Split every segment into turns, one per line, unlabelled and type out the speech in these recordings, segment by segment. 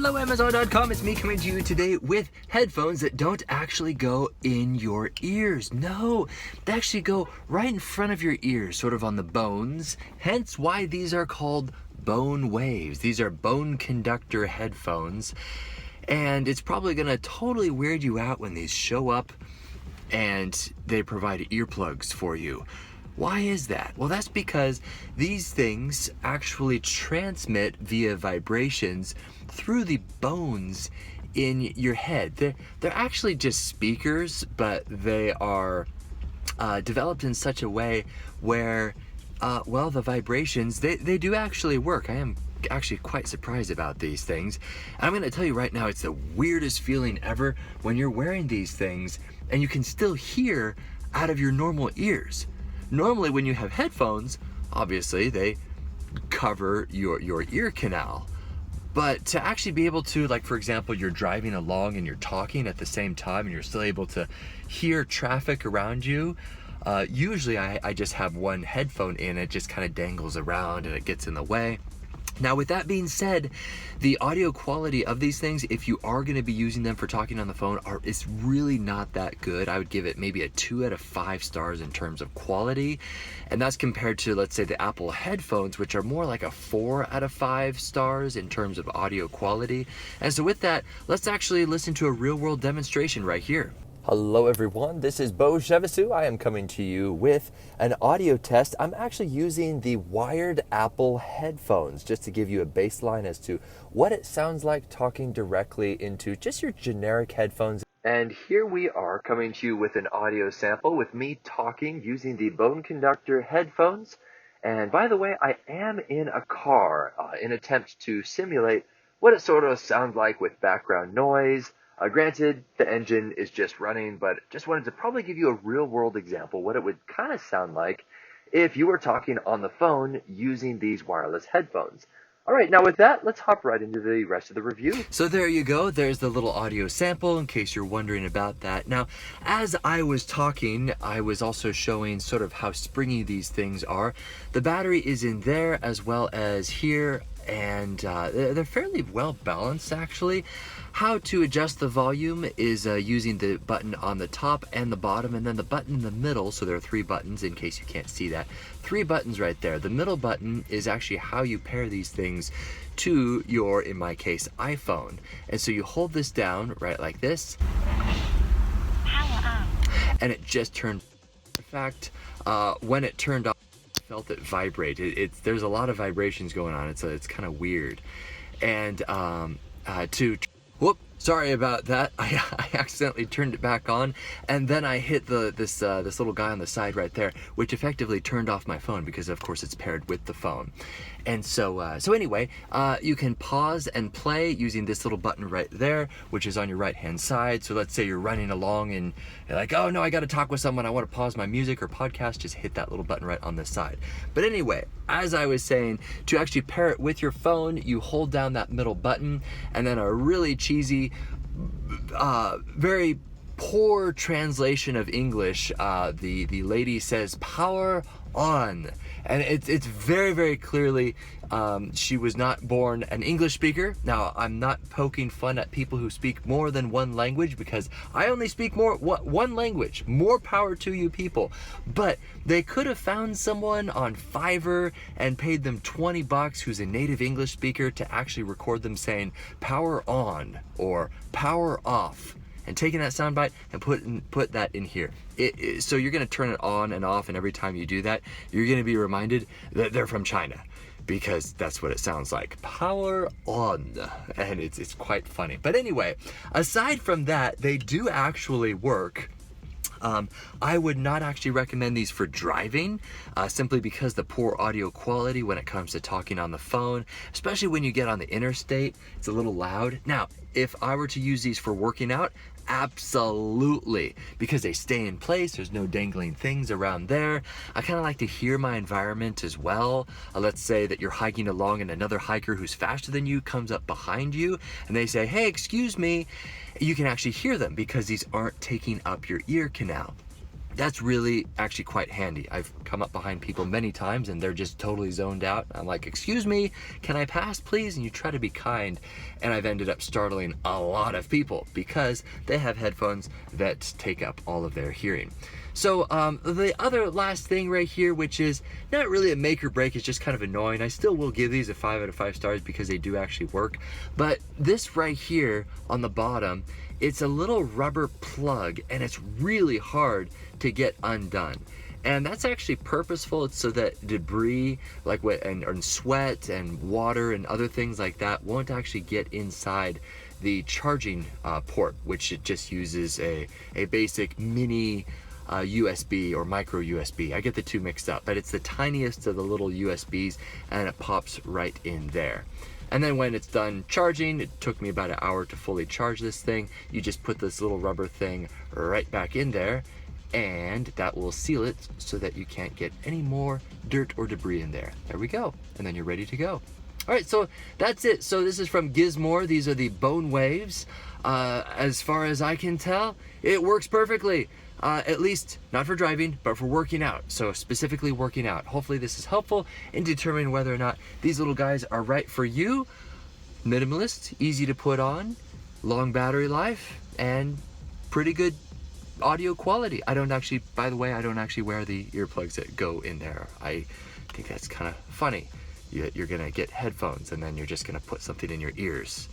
Hello Amazon.com, it's me coming to you today with headphones that don't actually go in your ears. No, they actually go right in front of your ears, sort of on the bones, hence why these are called bone waves. These are bone conductor headphones, and it's probably gonna totally weird you out when these show up and they provide earplugs for you. Why is that? Well, that's because these things actually transmit via vibrations through the bones in your head. They're actually just speakers, but they are developed in such a way where, well, the vibrations, they do actually work. I am actually quite surprised about these things. And I'm going to tell you right now, it's the weirdest feeling ever when you're wearing these things and you can still hear out of your normal ears. Normally when you have headphones, obviously they cover your ear canal. But to actually be able to, like for example, you're driving along and you're talking at the same time and you're still able to hear traffic around you, usually I just have one headphone in, it just kind of dangles around and it gets in the way. Now with that being said, the audio quality of these things, if you are going to be using them for talking on the phone, it's really not that good. I would give it maybe a 2 out of 5 stars in terms of quality. And that's compared to, let's say, the Apple headphones, which are more like a 4 out of 5 stars in terms of audio quality. And so with that, let's actually listen to a real world demonstration right here. Hello everyone, this is Beau. I am coming to you with an audio test. I'm actually using the wired Apple headphones just to give you a baseline as to what it sounds like talking directly into just your generic headphones. And here we are coming to you with an audio sample with me talking using the Bone Conductor headphones. And by the way, I am in a car in attempt to simulate what it sort of sounds like with background noise. Granted, the engine is just running, but just wanted to probably give you a real-world example what it would kind of sound like if you were talking on the phone using these wireless headphones. All right, now with that, let's hop right into the rest of the review. So there you go. There's the little audio sample in case you're wondering about that. Now, as I was talking, I was also showing sort of how springy these things are. The battery is in there as well as here, and they're fairly well balanced actually. How to adjust the volume is using the button on the top and the bottom, and then the button in the middle. So there are 3 buttons in case you can't see that. 3 buttons right there. The middle button is actually how you pair these things to your, in my case, iPhone. And so you hold this down right like this, and it just turned. In fact, when it turned off, I felt it vibrate. There's a lot of vibrations going on. It's kind of weird. And whoop, sorry about that. I accidentally turned it back on, and then I hit this little guy on the side right there, which effectively turned off my phone because of course it's paired with the phone. And so anyway, you can pause and play using this little button right there, which is on your right hand side. So let's say you're running along and you're like, oh no, I got to talk with someone, I want to pause my music or podcast, just hit that little button right on the side. But anyway, as I was saying, to actually pair it with your phone, you hold down that middle button, and then a really cheesy, very poor translation of English, the lady says power on, and it's very, very clearly she was not born an English speaker. Now, I'm not poking fun at people who speak more than one language, because I only speak one language. More power to you people. But they could have found someone on Fiverr and paid them $20 who's a native English speaker to actually record them saying power on or power off, and taking that soundbite and put that in here. So you're going to turn it on and off, and every time you do that, you're going to be reminded that they're from China, because that's what it sounds like. Power on. And it's quite funny. But anyway, aside from that, they do actually work. I would not actually recommend these for driving, simply because the poor audio quality when it comes to talking on the phone, especially when you get on the interstate, it's a little loud. Now, if I were to use these for working out, absolutely, because they stay in place, there's no dangling things around there. I kind of like to hear my environment as well. Let's say that you're hiking along and another hiker who's faster than you comes up behind you and they say, hey, excuse me. You can actually hear them because these aren't taking up your ear canal. that's really actually quite handy. I've come up behind people many times and they're just totally zoned out. I'm like, excuse me, can I pass please? And you try to be kind, and I've ended up startling a lot of people because they have headphones that take up all of their hearing. So the other last thing right here, which is not really a make or break, is just kind of annoying. I still will give these a 5 out of 5 stars because they do actually work. But this right here on the bottom, it's a little rubber plug and it's really hard to get undone. And that's actually purposeful. It's so that debris like and sweat and water and other things like that won't actually get inside the charging port, which it just uses a basic mini USB or micro USB. I get the two mixed up, but it's the tiniest of the little USBs and it pops right in there. And then when it's done charging, it took me about an hour to fully charge this thing. You just put this little rubber thing right back in there and that will seal it so that you can't get any more dirt or debris in there. There we go. And then you're ready to go. All right, so that's it. So this is from Gizmore. These are the Bone Waves. As far as I can tell, it works perfectly. At least not for driving, but for working out. So specifically working out. Hopefully this is helpful in determining whether or not these little guys are right for you. Minimalist, easy to put on, long battery life, and pretty good audio quality. By the way, I don't actually wear the earplugs that go in there. I think that's kind of funny. You're gonna get headphones and then you're just gonna put something in your ears.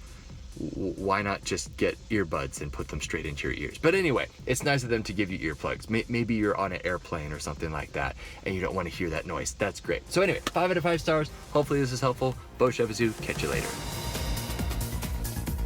Why not just get earbuds and put them straight into your ears? But anyway, it's nice of them to give you earplugs. Maybe you're on an airplane or something like that and you don't want to hear that noise. That's great. So anyway, 5 out of 5 stars. Hopefully this is helpful. Beau Zoo, catch you later.